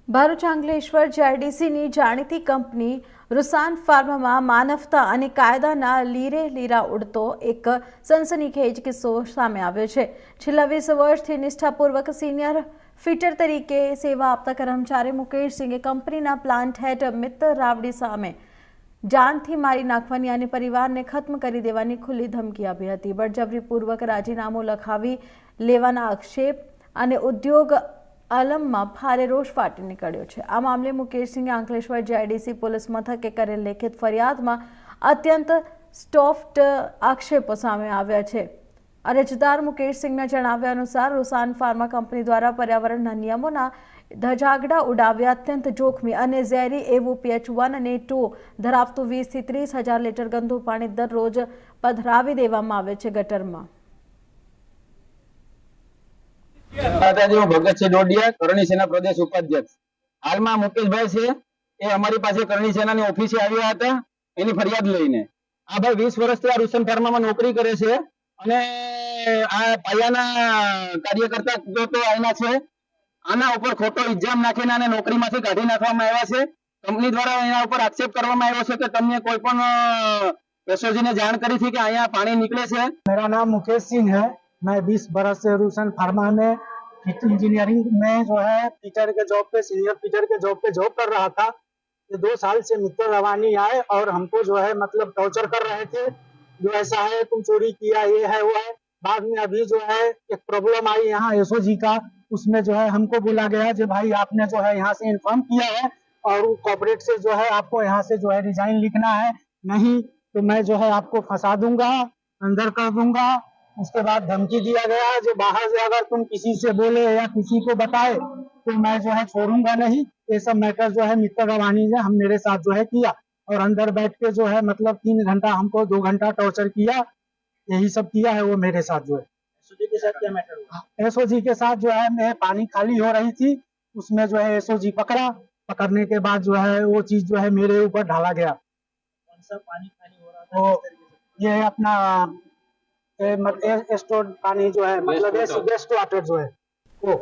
ભરૂચ અંકલેશ્વર જીઆઈડીસીની જાણીતી કંપની રૂસાન ફાર્મામાં માનવતા અને કાયદાના લીરે લીરા ઉડતો એક સનસનીખેજ કિસ્સો સામે આવ્યો છે। છેલ્લા 20 વર્ષથી નિષ્ઠાપૂર્વક સિનિયર ફિટર તરીકે સેવા આપતા કર્મચારી મુકેશ સિંઘે કંપનીના પ્લાન્ટ હેડ મિત્તલ રાવડી સામે જાનથી મારી નાખવાની અને પરિવારને ખત્મ કરી દેવાની ખુલ્લી ધમકી આપી હતી। બળજબરીપૂર્વક રાજીનામું લખાવી લેવાના આક્ષેપ અને ઉદ્યોગ આલમમાં ભારે રોષ ફાટી નીકળ્યો છે। આ મામલે મુકેશ સિંઘે અંકલેશ્વર જીઆઈડીસી પોલીસ મથકે કરેલ લેખિત ફરિયાદમાં અત્યંત સ્ટોફ્ડ આક્ષેપો સામે આવ્યા છે। અરજદાર મુકેશ સિંઘના જણાવ્યા અનુસાર રૂસાન ફાર્મા કંપની દ્વારા પર્યાવરણના નિયમોના ધજાગડા ઉડાવ્યા અત્યંત જોખમી અને ઝેરી એવું PH1 અને 2 ધરાવતું 20 થી 30 હજાર લીટર ગંદુ પાણી દરરોજ પધરાવી દેવામાં આવે છે ગટરમાં। ભગત ડોડિયા કરણી સેના પ્રદેશ ઉપાધ્યક્ષ। હાલમાં મુકેશભાઈ છે એ અમારી પાસે કરણી સેનાની ઓફિસે આવ્યા હતા એની ફરિયાદ લઈને। આ ભાઈ 20 વર્ષથી આ રૂસન ફાર્મામાં નોકરી કરે છે અને આ પાયાના કાર્યકર્તા તો આના છે। આના ઉપર ખોટો ઇલ્ઝામ નાખીને આને નોકરીમાંથી કાઢી નાખવામાં આવ્યા છે। કંપની દ્વારા એના ઉપર આક્ષેપ કરવામાં આવ્યો છે કે તમને કોઈ પણ એસઓજી ને જાણ કરી थी कि અહીંયા પાણી નીકળે છે। मेरा नाम मुकेश सिंह है। मैं 20 बरस से रूसन फार्मा में इंजीनियरिंग में जो है फीटर के जॉब पे सीनियर फीटर के जॉब पे जॉब कर रहा था। ये 2 साल से मित्तल रवानी आए और हमको जो है मतलब टॉर्चर कर रहे थे, जो ऐसा है तुम चोरी किया ये है वो है। बाद में अभी जो है एक प्रॉब्लम आई यहाँ एसओजी का, उसमें जो है हमको बोला गया कि भाई आपने जो है यहाँ से इन्फॉर्म किया है और कॉर्पोरेट से जो है आपको यहाँ से जो है रिजाइन लिखना है, नहीं तो मैं जो है आपको फंसा दूंगा, अंदर कर दूंगा। उसके बाद धमकी दिया गया जो बाहर से अगर तुम किसी से बोले या किसी को बताए तो मैं जो है छोड़ूंगा नहीं। ये सब मैटर जो है मित्तल रवानी ने हम मेरे साथ जो है किया और अंदर बैठ के जो है मतलब 3 घंटा हमको 2 घंटा टॉर्चर किया, यही सब किया है वो मेरे साथ जो है। एसओजी के साथ क्या मैटर हुआ? एसओजी के साथ जो है मैं पानी खाली हो रही थी, उसमें जो है एसओजी पकड़ा, पकड़ने के बाद जो है वो चीज जो है मेरे ऊपर ढाला गया। कौन सा पानी खाली हो रहा था? तो ये अपना स्टोर पानी जो है मतलब वेस्ट वाटर जो है वो